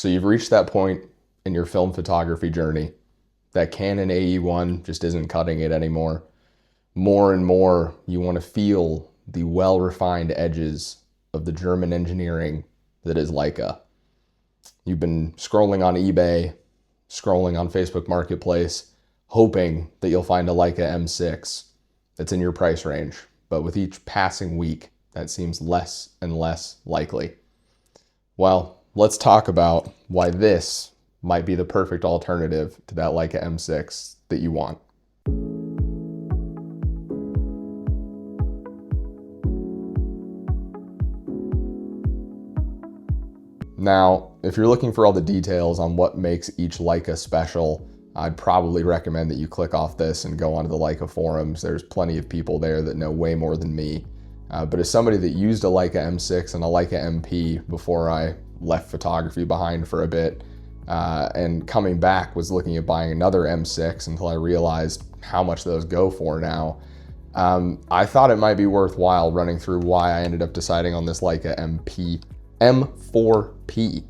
So you've reached that point in your film photography journey that Canon AE1 just isn't cutting it anymore. More and more, you want to feel the well-refined edges of the German engineering that is Leica. You've been scrolling on eBay, scrolling on Facebook Marketplace, hoping that you'll find a Leica M6 that's in your price range. But with each passing week, that seems less and less likely. Well, let's talk about why this might be the perfect alternative to that Leica M6 that you want. Now, if you're looking for all the details on what makes each Leica special, I'd probably recommend that you click off this and go onto the Leica forums. There's plenty of people there that know way more than me. But as somebody that used a Leica M6 and a Leica MP before I left photography behind for a bit, and coming back was looking at buying another M6 until I realized how much those go for now, I thought it might be worthwhile running through why I ended up deciding on this Leica M4-P.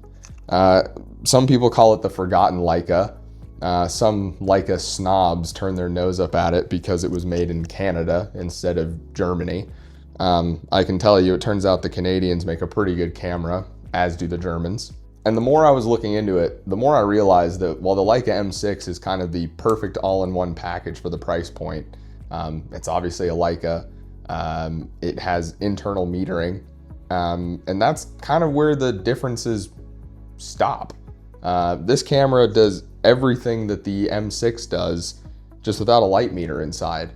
Some people call it the forgotten Leica. Some Leica snobs turn their nose up at it because it was made in Canada instead of Germany. I can tell you, it turns out the Canadians make a pretty good camera, as do the Germans. And the more I was looking into it, the more I realized that while the Leica M6 is kind of the perfect all-in-one package for the price point, it's obviously a Leica. It has internal metering, and that's kind of where the differences stop. This camera does everything that the M6 does, just without a light meter inside.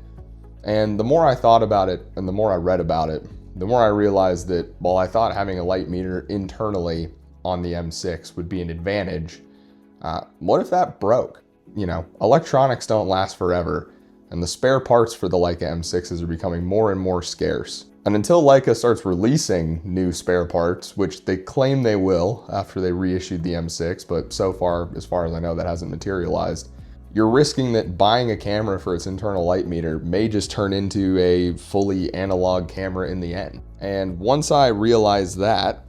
And the more I thought about it and the more I read about it, the more I realized that while I thought having a light meter internally on the M6 would be an advantage, what if that broke? You know, electronics don't last forever, and the spare parts for the Leica M6s are becoming more and more scarce. And until Leica starts releasing new spare parts, which they claim they will after they reissued the M6, but so far, as far as I know, that hasn't materialized, you're risking that buying a camera for its internal light meter may just turn into a fully analog camera in the end. And once I realized that,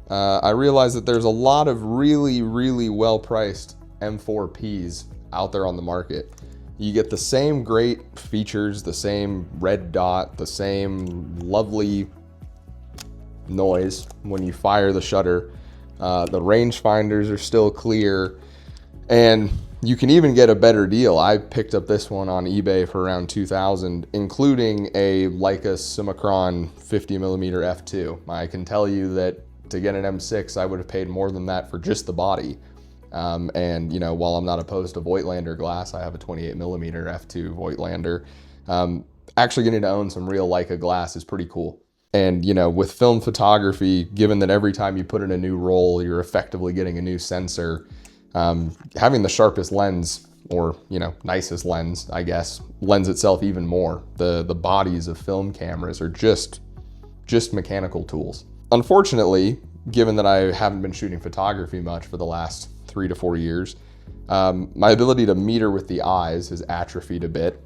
I realized that there's a lot of really, really well-priced M4Ps out there on the market. You get the same great features, the same red dot, the same lovely noise when you fire the shutter. The rangefinders are still clear, and you can even get a better deal. I picked up this one on eBay for around $2,000, including a Leica Summicron 50mm f2. I can tell you that to get an M6, I would have paid more than that for just the body. And you know, while I'm not opposed to Voigtländer glass, I have a 28mm f2 Voigtländer. Actually getting to own some real Leica glass is pretty cool. And you know, with film photography, given that every time you put in a new roll, you're effectively getting a new sensor, having the sharpest lens, or you know, nicest lens, I guess, lends itself even more. The bodies of film cameras are just mechanical tools. Unfortunately, given that I haven't been shooting photography much for the last 3 to 4 years, my ability to meter with the eyes has atrophied a bit.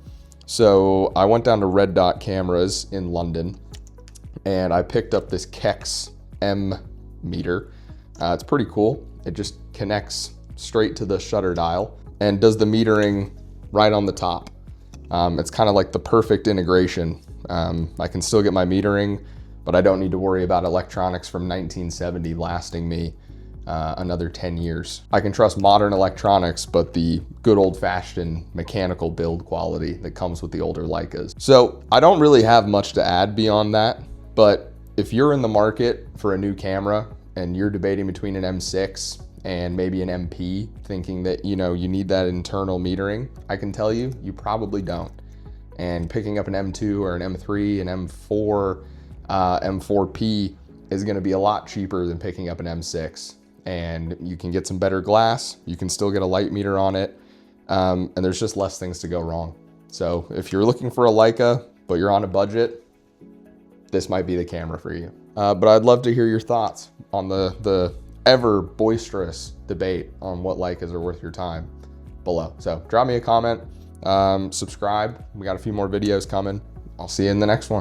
So I went down to Red Dot Cameras in London, and I picked up this Kex M meter. It's pretty cool. It just connects straight to the shutter dial and does the metering right on the top. It's kind of like the perfect integration. I can still get my metering, but I don't need to worry about electronics from 1970 lasting me another 10 years. I can trust modern electronics, but the good old-fashioned mechanical build quality that comes with the older Leicas. So I don't really have much to add beyond that, but if you're in the market for a new camera and you're debating between an M6 and maybe an MP, thinking that you know you need that internal metering, I can tell you, you probably don't. And picking up an M2 or an M3, an M4, M4P is going to be a lot cheaper than picking up an M6. And you can get some better glass, you can still get a light meter on it, and there's just less things to go wrong. So if you're looking for a Leica, but you're on a budget, this might be the camera for you. But I'd love to hear your thoughts on the ever boisterous debate on what Leicas are worth your time below. So drop me a comment, subscribe. We got a few more videos coming. I'll see you in the next one.